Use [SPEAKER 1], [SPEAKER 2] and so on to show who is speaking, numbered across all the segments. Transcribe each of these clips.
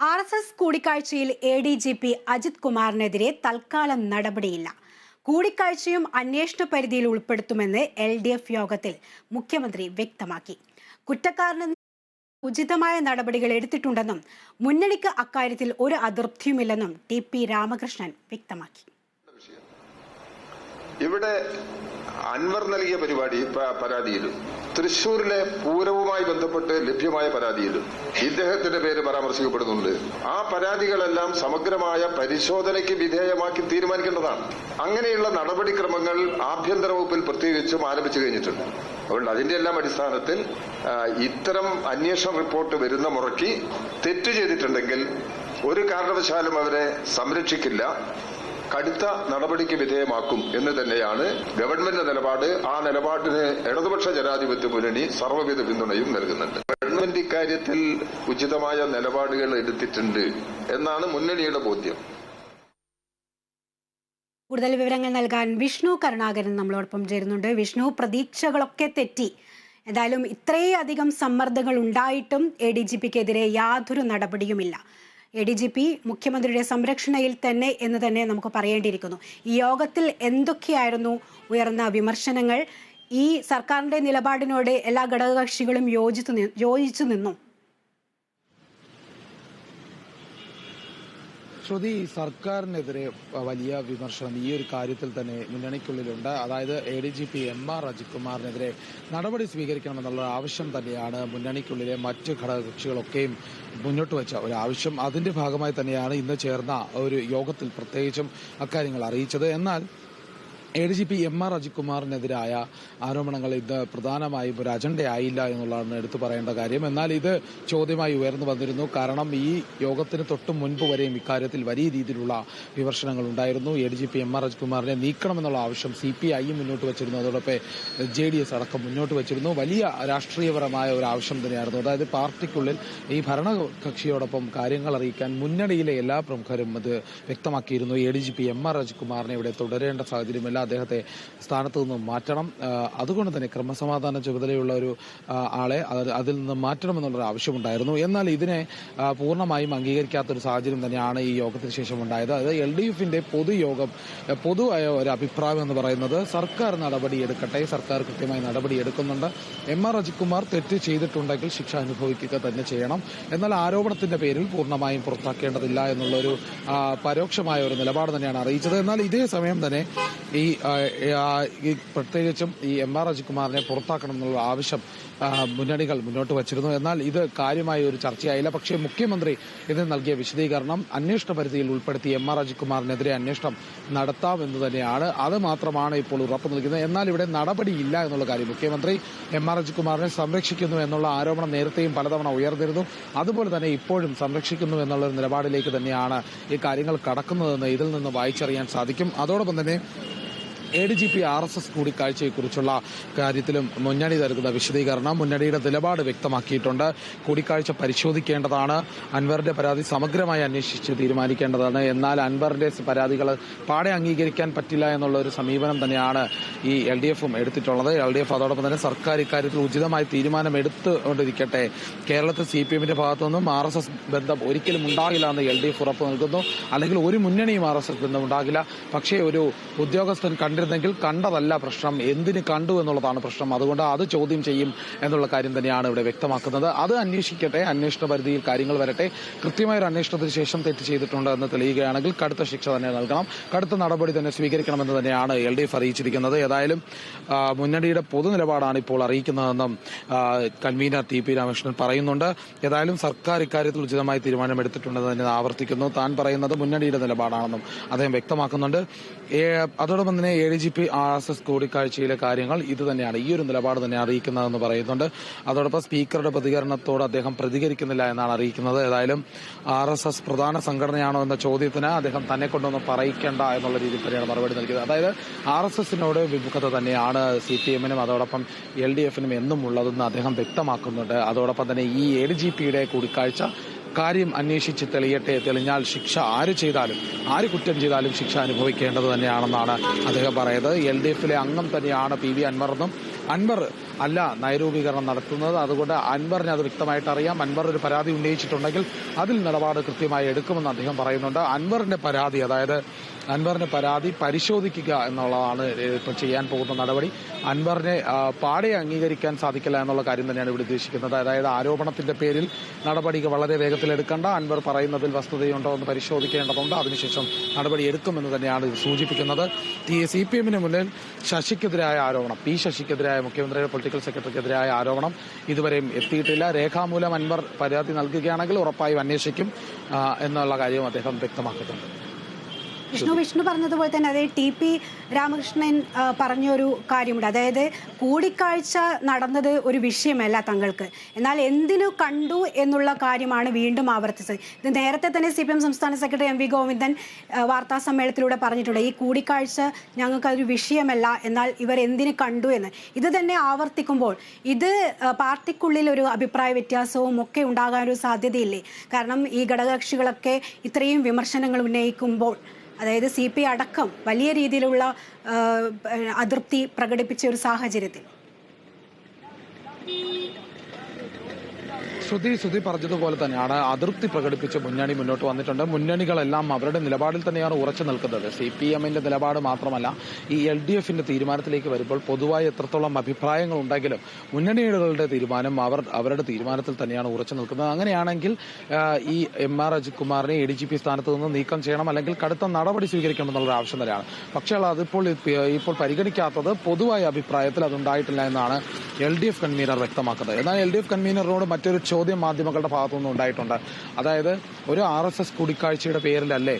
[SPEAKER 1] RSS കൂടിക്കാഴ്ചയിൽ ADGP Ajith കുമാറിനെതിരെ തൽക്കാലം നടപടിയില്ല. കൂടിക്കാഴ്ചയും അന്വേഷണ പരിധിയിൽ ഉൾപ്പെടുത്തുമെന്ന് LDF യോഗത്തിൽ മുഖ്യമന്ത്രി വ്യക്തമാക്കി. കുറ്റക്കാരന് ഉചിതമായ നടപടികൾ എടുത്തിട്ടുണ്ടെന്നും മുന്നണിക്ക് അക്കാര്യത്തിൽ ഒരു അതൃപ്തിയുമില്ലെന്നും TP രാമകൃഷ്ണൻ വ്യക്തമാക്കി.
[SPEAKER 2] ഇവിടെ അൻവർ നൽകിയ പരാതിയിലും തൃശൂരിലെ പൂരവുമായി ബന്ധപ്പെട്ട് ലഭ്യമായ പരാതിയിലും ഇദ്ദേഹത്തിന്റെ പേര് പരാമർശിക്കപ്പെടുന്നുണ്ട്. ആ പരാതികളെല്ലാം സമഗ്രമായ പരിശോധനയ്ക്ക് വിധേയമാക്കി തീരുമാനിക്കേണ്ടതാണ്. അങ്ങനെയുള്ള നടപടിക്രമങ്ങൾ ആഭ്യന്തര വകുപ്പിൽ പ്രത്യേകിച്ചും ആരംഭിച്ചു കഴിഞ്ഞിട്ടുണ്ട്. അതുകൊണ്ട് അതിന്റെ എല്ലാം അടിസ്ഥാനത്തിൽ ഇത്തരം അന്വേഷണ റിപ്പോർട്ട് വരുന്ന മുറയ്ക്ക് തെറ്റ് ചെയ്തിട്ടുണ്ടെങ്കിൽ ഒരു കാരണവശാലും അവരെ സംരക്ഷിക്കില്ല, കടുത്ത നടപടിക്ക് വിധേയമാക്കും എന്ന് തന്നെയാണ് ഗവൺമെന്റ് നിലപാട്. ആ നിലപാടിന് ഇടതുപക്ഷ ജനാധിപത്യ മുന്നണി സർവ്വവിധ പിന്തുണയും നൽകുന്നുണ്ട്. ഗവൺമെന്റ് ഇക്കാര്യത്തിൽ ഉചിതമായ നിലപാടുകൾ എടുത്തിട്ടുണ്ട് എന്നാണ് മുന്നണിയുടെ ബോധ്യം.
[SPEAKER 1] കൂടുതൽ വിവരങ്ങൾ നൽകാൻ വിഷ്ണു കരുണാകരൻ നമ്മളോടൊപ്പം ചേരുന്നുണ്ട്. വിഷ്ണു, പ്രതീക്ഷകളൊക്കെ തെറ്റി. എന്തായാലും ഇത്രയധികം സമ്മർദ്ദങ്ങൾ ഉണ്ടായിട്ടും ADGPക്കെതിരെ യാതൊരു നടപടിയുമില്ല. ADGP മുഖ്യമന്ത്രിയുടെ സംരക്ഷണയിൽ തന്നെ എന്ന് തന്നെ നമുക്ക് പറയേണ്ടിയിരിക്കുന്നു. ഈ യോഗത്തിൽ എന്തൊക്കെയായിരുന്നു ഉയർന്ന വിമർശനങ്ങൾ? ഈ സർക്കാരിന്റെ നിലപാടിനോട് എല്ലാ ഘടകകക്ഷികളും യോജിച്ചു നിന്നു.
[SPEAKER 3] ശ്രുതി, സർക്കാരിനെതിരെ വലിയ വിമർശനം ഈ ഒരു കാര്യത്തിൽ തന്നെ മുന്നണിക്കുള്ളിലുണ്ട്. അതായത് ADGP MR അജിത് കുമാറിനെതിരെ നടപടി സ്വീകരിക്കണമെന്നുള്ള ആവശ്യം തന്നെയാണ് മുന്നണിക്കുള്ളിലെ മറ്റ് ഘടകകക്ഷികളൊക്കെയും മുന്നോട്ട് വെച്ച ഒരു ആവശ്യം. അതിന്റെ ഭാഗമായി തന്നെയാണ് ഇന്ന് ചേർന്ന ഒരു യോഗത്തിൽ പ്രത്യേകിച്ചും അക്കാര്യങ്ങൾ അറിയിച്ചത്. എന്നാൽ ADGP MR അജിത് കുമാറിനെതിരായ ആരോപണങ്ങൾ ഇത് പ്രധാനമായും ഒരു അജണ്ടയായില്ല എന്നുള്ളതാണ് എടുത്തു പറയേണ്ട കാര്യം. എന്നാൽ ഇത് ചോദ്യമായി ഉയർന്നു വന്നിരുന്നു. കാരണം ഈ യോഗത്തിന് തൊട്ട് മുൻപ് വരെയും ഇക്കാര്യത്തിൽ വലിയ രീതിയിലുള്ള വിമർശനങ്ങൾ ഉണ്ടായിരുന്നു. ADGP MR അജിത് കുമാറിനെ നീക്കണമെന്നുള്ള ആവശ്യം CPI മുന്നോട്ട് വെച്ചിരുന്നു. അതോടൊപ്പം JDS അടക്കം മുന്നോട്ട് വെച്ചിരുന്നു. വലിയ രാഷ്ട്രീയപരമായ ഒരു ആവശ്യം തന്നെയായിരുന്നു. അതായത് പാർട്ടിക്കുള്ളിൽ ഈ ഭരണകക്ഷിയോടൊപ്പം കാര്യങ്ങൾ അറിയിക്കാൻ മുന്നണിയിലെ എല്ലാ പ്രമുഖരും അത് വ്യക്തമാക്കിയിരുന്നു. ADGP MR അജിത് കുമാറിനെ ഇവിടെ തുടരേണ്ട സാഹചര്യമല്ല, അദ്ദേഹത്തെ സ്ഥാനത്ത് നിന്ന് മാറ്റണം. അതുകൊണ്ട് തന്നെ ക്രമസമാധാന ചുമതലയുള്ള ഒരു ആളെ അതിൽ നിന്ന് മാറ്റണമെന്നുള്ളൊരു ആവശ്യമുണ്ടായിരുന്നു. എന്നാൽ പൂർണ്ണമായും അംഗീകരിക്കാത്തൊരു സാഹചര്യം തന്നെയാണ് ഈ യോഗത്തിന് ശേഷം ഉണ്ടായത്. അതായത് LDFന്റെ പൊതുവായ ഒരു അഭിപ്രായം എന്ന് പറയുന്നത് സർക്കാർ നടപടിയെടുക്കട്ടെ, സർക്കാർ കൃത്യമായി നടപടിയെടുക്കുന്നുണ്ട്. MR അജിത് കുമാർ തെറ്റ് ചെയ്തിട്ടുണ്ടെങ്കിൽ ശിക്ഷ അനുഭവിക്കുക തന്നെ ചെയ്യണം. എന്നാൽ ആരോപണത്തിന്റെ പേരിൽ പൂർണ്ണമായും പുറത്താക്കേണ്ടതില്ല എന്നുള്ളൊരു പരോക്ഷമായ ഒരു നിലപാട് തന്നെയാണ് അറിയിച്ചത്. എന്നാൽ ഇതേ സമയം തന്നെ പ്രത്യേകിച്ചും ഈ MR അജിത് കുമാറിനെ പുറത്താക്കണം എന്നുള്ള ആവശ്യം മുന്നണികൾ മുന്നോട്ട് വച്ചിരുന്നു. എന്നാൽ ഇത് കാര്യമായ ഒരു ചർച്ചയായില്ല. പക്ഷേ മുഖ്യമന്ത്രി ഇതിന് നൽകിയ വിശദീകരണം അന്വേഷണ പരിധിയിൽ ഉൾപ്പെടുത്തി MR അജിത് കുമാറിനെതിരെ അന്വേഷണം നടത്താമെന്ന് തന്നെയാണ്. അത് മാത്രമാണ് ഇപ്പോൾ ഉറപ്പ് നൽകുന്നത്. എന്നാൽ ഇവിടെ നടപടിയില്ല എന്നുള്ള കാര്യം, മുഖ്യമന്ത്രി MR അജിത് കുമാറിനെ സംരക്ഷിക്കുന്നു എന്നുള്ള ആരോപണം നേരത്തെയും പലതവണ ഉയർന്നിരുന്നു. അതുപോലെ തന്നെ ഇപ്പോഴും സംരക്ഷിക്കുന്നു എന്നുള്ള ഒരു നിലപാടിലേക്ക് തന്നെയാണ് ഈ കാര്യങ്ങൾ കടക്കുന്നതെന്ന് ഇതിൽ നിന്ന് വായിച്ചറിയാൻ സാധിക്കും. അതോടൊപ്പം തന്നെ ADGP RSS കൂടിക്കാഴ്ചയെക്കുറിച്ചുള്ള കാര്യത്തിലും മുന്നണി നൽകുന്ന വിശദീകരണം, മുന്നണിയുടെ നിലപാട് വ്യക്തമാക്കിയിട്ടുണ്ട്. കൂടിക്കാഴ്ച പരിശോധിക്കേണ്ടതാണ്, അൻവറിന്റെ പരാതി സമഗ്രമായി അന്വേഷിച്ച് തീരുമാനിക്കേണ്ടതാണ്. എന്നാൽ അൻവറിന്റെ പരാതികൾ പാടെ അംഗീകരിക്കാൻ പറ്റില്ല എന്നുള്ള ഒരു സമീപനം തന്നെയാണ് ഈ LDFും എടുത്തിട്ടുള്ളത്. LDF അതോടൊപ്പം തന്നെ സർക്കാർ ഇക്കാര്യത്തിൽ ഉചിതമായി തീരുമാനം എടുത്തുകൊണ്ടിരിക്കട്ടെ. കേരളത്തിൽ CPMന്റെ ഭാഗത്തുനിന്നും RSS ബന്ധം ഒരിക്കലും ഉണ്ടാകില്ല എന്ന് LDF ഉറപ്പ് നൽകുന്നു. അല്ലെങ്കിൽ ഒരു മുന്നണിയും RSS ബന്ധം ഉണ്ടാകില്ല. പക്ഷേ ഒരു ഉദ്യോഗസ്ഥൻ െങ്കിൽ കണ്ടതല്ല പ്രശ്നം, എന്തിന് കണ്ടു എന്നുള്ളതാണ് പ്രശ്നം. അതുകൊണ്ട് അത് ചോദ്യം ചെയ്യും എന്നുള്ള കാര്യം തന്നെയാണ് ഇവിടെ വ്യക്തമാക്കുന്നത്. അത് അന്വേഷിക്കട്ടെ, അന്വേഷണ പരിധിയിൽ കാര്യങ്ങൾ വരട്ടെ. കൃത്യമായ ഒരു അന്വേഷണത്തിന് ശേഷം തെറ്റ് ചെയ്തിട്ടുണ്ട് എന്ന് തെളിയുകയാണെങ്കിൽ കടുത്ത ശിക്ഷ തന്നെ നൽകണം, കടുത്ത നടപടി തന്നെ സ്വീകരിക്കണമെന്ന് തന്നെയാണ് LDF അറിയിച്ചിരിക്കുന്നത്. ഏതായാലും മുന്നണിയുടെ പൊതുനിലപാടാണ് ഇപ്പോൾ അറിയിക്കുന്നതെന്നും കൺവീനർ TP രാമകൃഷ്ണൻ പറയുന്നുണ്ട്. ഏതായാലും സർക്കാർ ഇക്കാര്യത്തിൽ ഉചിതമായ തീരുമാനമെടുത്തിട്ടുണ്ടെന്ന് തന്നെ ആവർത്തിക്കുന്നു. താൻ പറയുന്നത് മുന്നണിയുടെ നിലപാടാണെന്നും അദ്ദേഹം വ്യക്തമാക്കുന്നുണ്ട്. അതോടൊപ്പം തന്നെ ADGP RSS കൂടിക്കാഴ്ചയിലെ കാര്യങ്ങൾ ഇത് തന്നെയാണ്, ഈ ഒരു നിലപാട് തന്നെ അറിയിക്കുന്നതെന്ന് പറയുന്നുണ്ട്. അതോടൊപ്പം സ്പീക്കറുടെ പ്രതികരണത്തോട് അദ്ദേഹം പ്രതികരിക്കുന്നില്ല എന്നാണ് അറിയിക്കുന്നത്. ഏതായാലും RSS പ്രധാന സംഘടനയാണോ എന്ന ചോദ്യത്തിന് അദ്ദേഹം തന്നെ കൊണ്ടൊന്നും പറയിക്കേണ്ട എന്നുള്ള രീതിയിൽ തന്നെയാണ് മറുപടി നൽകിയത്. അതായത് RSSനോട് വിമുഖത തന്നെയാണ് CPMനും അതോടൊപ്പം LDFനും എന്നും ഉള്ളതെന്ന് അദ്ദേഹം വ്യക്തമാക്കുന്നുണ്ട്. അതോടൊപ്പം തന്നെ ഈ ADGPയുടെ കൂടിക്കാഴ്ച കാര്യം അന്വേഷിച്ച് തെളിയട്ടെ, തെളിഞ്ഞാൽ ശിക്ഷ ആര് കുറ്റം ചെയ്താലും ശിക്ഷ അനുഭവിക്കേണ്ടത് തന്നെയാണെന്നാണ് അദ്ദേഹം പറയുന്നത്. LDFിലെ അംഗം തന്നെയാണ് PV അൻവർ എന്നും അൻവർ അല്ല നയരൂപീകരണം നടത്തുന്നത്. അതുകൊണ്ട് അൻവറിന് അത് വ്യക്തമായിട്ട് അറിയാം. അൻവർ ഒരു പരാതി ഉന്നയിച്ചിട്ടുണ്ടെങ്കിൽ അതിൽ നിലപാട് കൃത്യമായി എടുക്കുമെന്ന് അദ്ദേഹം പറയുന്നുണ്ട്. അൻവറിന്റെ പരാതി പരിശോധിക്കുക എന്നുള്ളതാണ് ഇപ്പോൾ ചെയ്യാൻ പോകുന്ന നടപടി. അൻവറിനെ പാടെ അംഗീകരിക്കാൻ സാധിക്കില്ല എന്നുള്ള കാര്യം തന്നെയാണ് ഇവിടെ ഉദ്ദേശിക്കുന്നത്. അതായത് ആരോപണത്തിന്റെ പേരിൽ നടപടികൾ വളരെ വേഗത്തിലെടുക്കേണ്ട, അൻവർ പറയുന്നതിൽ വസ്തുതയുണ്ടോ എന്ന് പരിശോധിക്കേണ്ടതുണ്ട്, അതിനുശേഷം നടപടി എടുക്കുമെന്ന് തന്നെയാണ് ഇത് സൂചിപ്പിക്കുന്നത്. CPM-ന് മുന്നിൽ ശശിക്കെതിരായ ആരോപണം, ശശിക്കെതിരായ മുഖ്യമന്ത്രിയുടെ പൊളിറ്റിക്കൽ സെക്രട്ടറിക്കെതിരായ ആരോപണം ഇതുവരെയും എത്തിയിട്ടില്ല. രേഖാമൂലം അൻവർ പരാതി നൽകുകയാണെങ്കിൽ ഉറപ്പായും അന്വേഷിക്കും എന്നുള്ള കാര്യവും അദ്ദേഹം വ്യക്തമാക്കുന്നുണ്ട്.
[SPEAKER 1] വിഷ്ണു പറഞ്ഞതുപോലെ തന്നെ അതായത് TP രാമകൃഷ്ണൻ പറഞ്ഞൊരു കാര്യമുണ്ട്. അതായത് കൂടിക്കാഴ്ച നടന്നത് ഒരു വിഷയമല്ല തങ്ങൾക്ക്, എന്നാൽ എന്തിനു കണ്ടു എന്നുള്ള കാര്യമാണ് വീണ്ടും ആവർത്തിച്ചത്. ഇത് നേരത്തെ തന്നെ CPM സംസ്ഥാന സെക്രട്ടറി MV ഗോവിന്ദൻ വാർത്താ സമ്മേളനത്തിലൂടെ പറഞ്ഞിട്ടുണ്ട്. ഈ കൂടിക്കാഴ്ച ഞങ്ങൾക്കൊരു വിഷയമല്ല, എന്നാൽ ഇവർ എന്തിനു കണ്ടു എന്ന്. ഇത് തന്നെ ആവർത്തിക്കുമ്പോൾ ഇത് പാർട്ടിക്കുള്ളിൽ ഒരു അഭിപ്രായ വ്യത്യാസവും ഒക്കെ ഉണ്ടാകാനൊരു സാധ്യതയില്ലേ? കാരണം ഈ ഘടകകക്ഷികളൊക്കെ ഇത്രയും വിമർശനങ്ങൾ ഉന്നയിക്കുമ്പോൾ, അതായത് CP അടക്കം വലിയ രീതിയിലുള്ള അതൃപ്തി പ്രകടിപ്പിച്ച ഒരു സാഹചര്യത്തിൽ
[SPEAKER 3] ശ്രുതി പറഞ്ഞതുപോലെ തന്നെയാണ് അതൃപ്തി പ്രകടിപ്പിച്ച് മുന്നണി മുന്നോട്ട് വന്നിട്ടുണ്ട്. മുന്നണികളെല്ലാം അവരുടെ നിലപാടിൽ തന്നെയാണ് ഉറച്ചു നിൽക്കുന്നത്. CPM-ന്റെ നിലപാട് മാത്രമല്ല, ഈ LDF-ന്റെ തീരുമാനത്തിലേക്ക് വരുമ്പോൾ പൊതുവായി എത്രത്തോളം അഭിപ്രായങ്ങൾ ഉണ്ടെങ്കിലും മുന്നണികളുടെ തീരുമാനം അവരുടെ തീരുമാനത്തിൽ തന്നെയാണ് ഉറച്ചു നിൽക്കുന്നത്. അങ്ങനെയാണെങ്കിൽ ഈ MR അജിത് കുമാറിനെ ADGP സ്ഥാനത്ത് നിന്ന് നീക്കം ചെയ്യണം, അല്ലെങ്കിൽ കടുത്ത നടപടി സ്വീകരിക്കണം എന്നുള്ള ആവശ്യം തന്നെയാണ്. പക്ഷേ ഇപ്പോൾ പരിഗണിക്കാത്തത് പൊതുവായ അഭിപ്രായത്തിൽ അതുണ്ടായിട്ടില്ല എന്നാണ് LDF കൺവീനർ വ്യക്തമാക്കുന്നത്. എന്നാൽ LDF കൺവീനറോട് മറ്റൊരു ചോദ്യം മാധ്യമങ്ങളുടെ ഭാഗത്തുനിന്ന് ഉണ്ടായിട്ടുണ്ട്. അതായത് ഒരു RSS കൂടിക്കാഴ്ചയുടെ പേരിലല്ലേ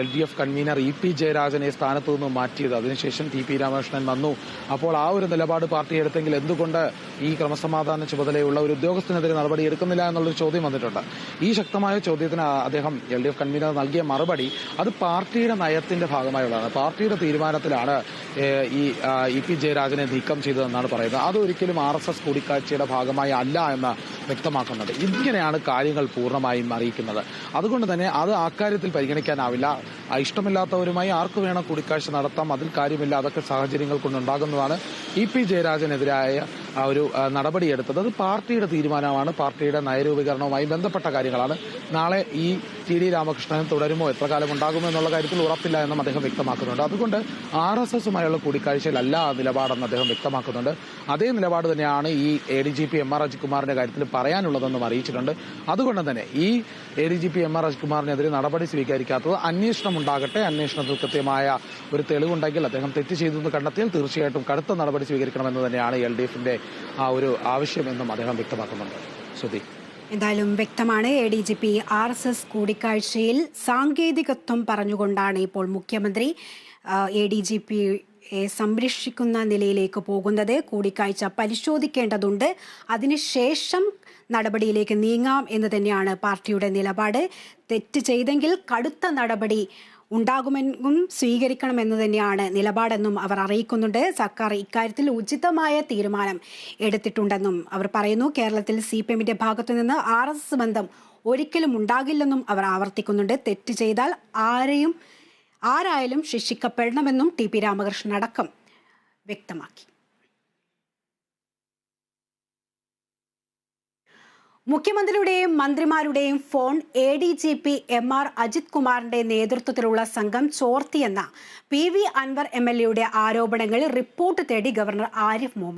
[SPEAKER 3] LDF കൺവീനർ EP ജയരാജനെ സ്ഥാനത്ത് നിന്ന് മാറ്റിയത്? അതിനുശേഷം TP രാമകൃഷ്ണൻ വന്നു. അപ്പോൾ ആ ഒരു നിലപാട് പാർട്ടി എടുത്തെങ്കിൽ എന്തുകൊണ്ട് ഈ ക്രമസമാധാന ചുമതലയുള്ള ഒരു ഉദ്യോഗസ്ഥനെതിരെ നടപടി എടുക്കുന്നില്ല എന്നുള്ളൊരു ചോദ്യം വന്നിട്ടുണ്ട്. ഈ ശക്തമായ ചോദ്യത്തിന് അദ്ദേഹം LDF കൺവീനർ നൽകിയ മറുപടി അത് പാർട്ടിയുടെ നയത്തിന്റെ ഭാഗമായുള്ളതാണ്. പാർട്ടിയുടെ തീരുമാനത്തിലാണ് ഈ EP ജയരാജനെ നീക്കം ചെയ്തതെന്നാണ് പറയുന്നത്. അതൊരിക്കലും RSS കൂടിക്കാഴ്ചയുടെ ഭാഗമായി അല്ല എന്ന് വ്യക്തമാക്കുന്നത്. ഇങ്ങനെയാണ് കാര്യങ്ങൾ പൂർണ്ണമായും അറിയിക്കുന്നത്. അതുകൊണ്ട് തന്നെ അത് അക്കാര്യത്തിൽ പരിഗണിക്കാനാവില്ല. ഇഷ്ടമില്ലാത്തവരുമായി ആർക്ക് വേണം കൂടിക്കാഴ്ച നടത്താം, അതിൽ കാര്യമില്ല, അതൊക്കെ സാഹചര്യങ്ങൾ കൊണ്ടുണ്ടാകുന്നതാണ്. EP ജയരാജനെതിരായ ഒരു നടപടിയെടുത്തത് അത് പാർട്ടിയുടെ തീരുമാനമാണ്, പാർട്ടിയുടെ നയരൂപീകരണവുമായി ബന്ധപ്പെട്ട കാര്യങ്ങളാണ്. നാളെ ഈ TD രാമകൃഷ്ണൻ തുടരുമോ, എത്ര കാലം ഉണ്ടാകുമോ എന്നുള്ള കാര്യത്തിൽ ഉറപ്പില്ല എന്നും അദ്ദേഹം വ്യക്തമാക്കുന്നുണ്ട്. അതുകൊണ്ട് RSS-ഉമായുള്ള കൂടിക്കാഴ്ചയിലല്ല നിലപാടെന്ന് അദ്ദേഹം വ്യക്തമാക്കുന്നുണ്ട്. അതേ നിലപാട് തന്നെയാണ് ഈ ADGP MR അജിത് കുമാറിന്റെ കാര്യത്തിൽ പറയാനുള്ളതെന്നും അറിയിച്ചിട്ടുണ്ട്. അതുകൊണ്ട് തന്നെ ഈ ADGP MR അജിത് കുമാറിനെതിരെ നടപടി സ്വീകരിക്കാത്തത് അന്വേഷണം ഉണ്ടാകട്ടെ, അന്വേഷണത്തിൽ കൃത്യമായ ഒരു തെളിവുണ്ടെങ്കിൽ അദ്ദേഹം തെറ്റ് ചെയ്തെന്ന് കണ്ടെത്തിയാൽ തീർച്ചയായിട്ടും കടുത്ത നടപടി സ്വീകരിക്കണമെന്ന് തന്നെയാണ് LDF-ന്റെ ആ ഒരു ആവശ്യമെന്നും അദ്ദേഹം വ്യക്തമാക്കുന്നുണ്ട്. ശ്രുതി,
[SPEAKER 1] എന്തായാലും വ്യക്തമാണ് ADGP RSS കൂടിക്കാഴ്ചയിൽ സാങ്കേതികത്വം പറഞ്ഞുകൊണ്ടാണ് ഇപ്പോൾ മുഖ്യമന്ത്രി ADGP-യെ സംരക്ഷിക്കുന്ന നിലയിലേക്ക് പോകുന്നത്. കൂടിക്കാഴ്ച പരിശോധിക്കേണ്ടതുണ്ട്, അതിനുശേഷം നടപടിയിലേക്ക് നീങ്ങാം എന്ന് തന്നെയാണ് പാർട്ടിയുടെ നിലപാട്. തെറ്റ് ചെയ്തെങ്കിൽ കടുത്ത നടപടി ഉണ്ടാകുമെന്നും സ്വീകരിക്കണമെന്ന് തന്നെയാണ് നിലപാടെന്നും അവർ അറിയിക്കുന്നുണ്ട്. സർക്കാർ ഇക്കാര്യത്തിൽ ഉചിതമായ തീരുമാനം എടുത്തിട്ടുണ്ടെന്നും അവർ പറയുന്നു. കേരളത്തിൽ CPM-ന്റെ ഭാഗത്തു നിന്ന് RSS ബന്ധം ഒരിക്കലും ഉണ്ടാകില്ലെന്നും അവർ ആവർത്തിക്കുന്നുണ്ട്. തെറ്റ് ചെയ്താൽ ആരായാലും ശിക്ഷിക്കപ്പെടണമെന്നും TP രാമകൃഷ്ണൻ അടക്കം വ്യക്തമാക്കി. മുഖ്യമന്ത്രിയുടെയും മന്ത്രിമാരുടെയും ഫോൺ ADGP MR അജിത് കുമാറിന്റെ നേതൃത്വത്തിലുള്ള സംഘം ചോർത്തിയെന്ന PV അൻവർ MLA-യുടെ ആരോപണങ്ങളിൽ റിപ്പോർട്ട് തേടി ഗവർണർ ആരിഫ് മുഹമ്മദ്